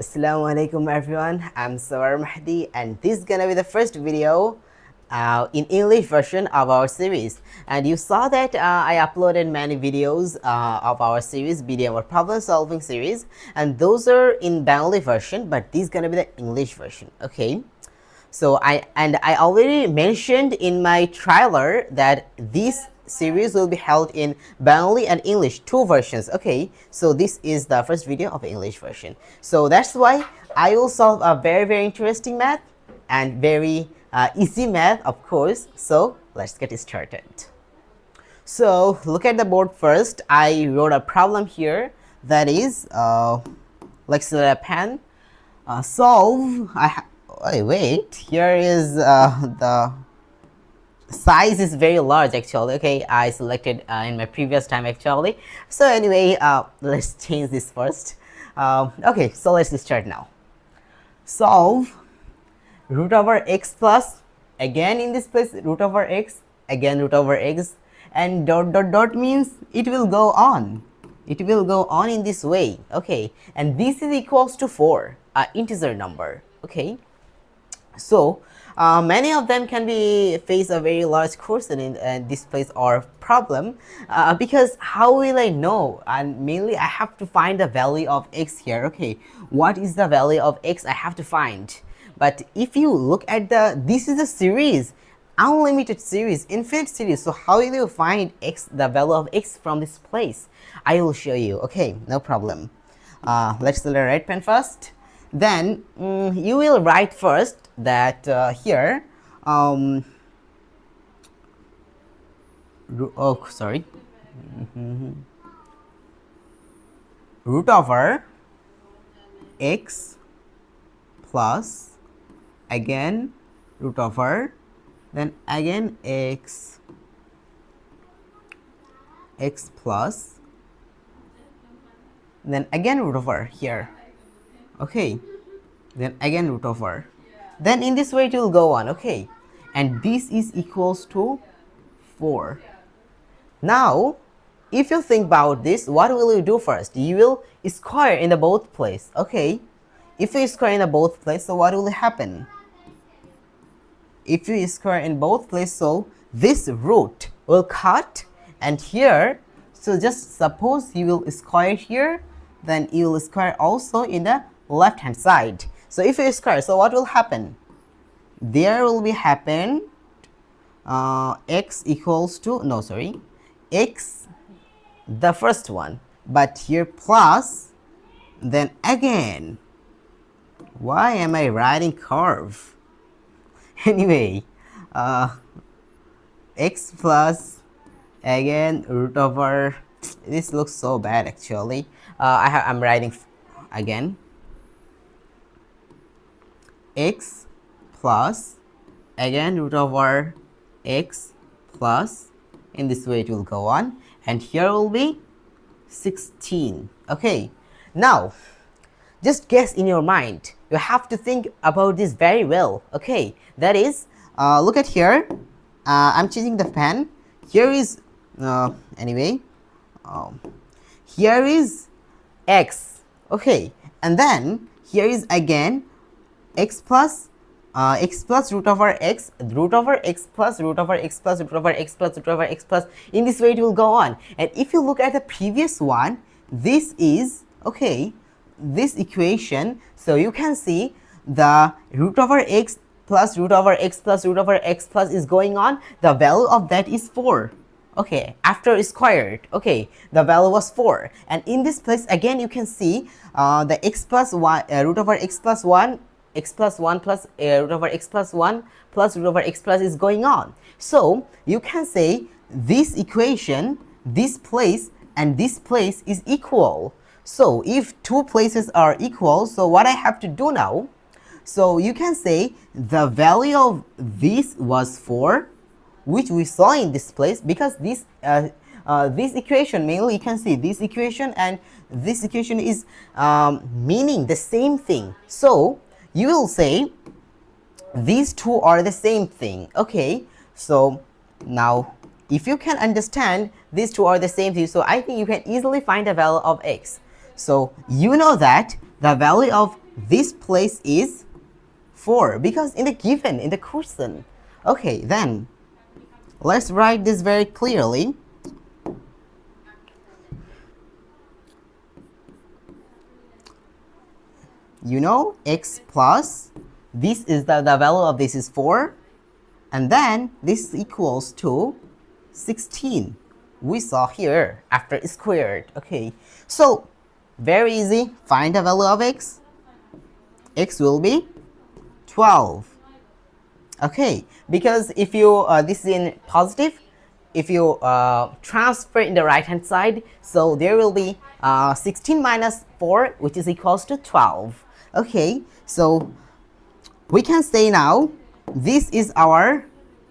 Assalamu alaikum everyone, I'm Sawar Mahdi and this is gonna be the first video in English version of our series. And you saw that I uploaded many videos of our series, BdMO problem solving series, and those are in Bengali version, but this is gonna be the English version, okay? So I already mentioned in my trailer that this series will be held in Bengali and English, two versions. Okay, so this is the first video of the English version. So that's why I will solve a very interesting math and very easy math, of course. So let's get started. So look at the board first. I wrote a problem here that is let's select a pen. Solve. Wait. Here is the size is very large actually. Okay, I selected in my previous time actually. So anyway, let's change this first. Okay, so let's start now. Solve root over x plus, again in this place root over x, again root over x, and dot means it will go on. It will go on in this way. Okay, and this is equals to 4, integer number. Okay, so many of them can be face a very large question in this place or problem, because how will I know? And mainly I have to find the value of x here. Okay, what is the value of x I have to find? But if you look at this is a series, unlimited series, infinite series. So how will you find x, the value of x from this place? I will show you. Okay, no problem. Let's select the right pen first. Then you will write first that here root over x plus, again root over, then again x plus, then again root over here. Okay, then again root over, then in this way it will go on. Okay, and this is equals to 4. Now if you think about this, what will you do first? You will square in the both place. Okay, if you square in the both place, so what will happen? If you square in both places, so this root will cut, and here, so just suppose you will square here, then you will square also in the left hand side. So if you square, so what will happen? There will be happen x equals to, no sorry, x the first one, but here plus, then again, why am I writing curve? Anyway, x plus, again root over, this looks so bad actually. I'm writing again x plus, again root over x plus, in this way it will go on, and here will be 16. Okay, now just guess in your mind. You have to think about this very well. Okay, that is, look at here. I'm changing the pen. Here is anyway, here is x. Okay, and then here is again x plus root over x, root over x plus root over x plus root over x plus root over x plus. In this way it will go on. And if you look at the previous one, this is, okay, this equation, so you can see the root over x plus root over x plus root over x plus is going on. The value of that is 4. Okay, after squared, okay, the value was 4. And in this place again you can see the x plus 1, root over x plus 1, x plus 1 plus root over x plus 1 plus root over x plus is going on. So you can say this equation, this place and this place is equal. So if two places are equal, so what I have to do now? So you can say the value of this was 4, which we saw in this place, because this equation, mainly you can see this equation and this equation is meaning the same thing. So you will say these two are the same thing. Okay, so now if you can understand these two are the same thing, so I think you can easily find the value of x. So you know that the value of this place is 4 because in the question. Okay, then let's write this very clearly. You know, x plus, this is the value of this is 4, and then this equals to 16. We saw here after squared. Okay, so very easy. Find the value of x. X will be 12. Okay, because if you this is in positive, if you transfer in the right hand side, so there will be 16 minus 4, which is equals to 12. Okay, so we can say now this is our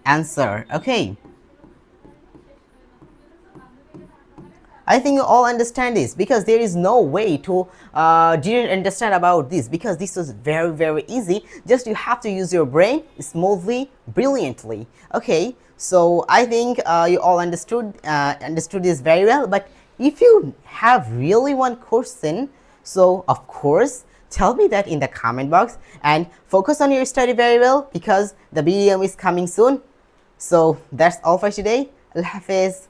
answer. Okay, I think you all understand this because there is no way to didn't understand about this because this was very easy. Just you have to use your brain smoothly, brilliantly. Okay, so I think you all understood this very well. But if you have really one question, so of course tell me that in the comment box and focus on your study very well because the BdMO is coming soon. So that's all for today. Allah Hafiz.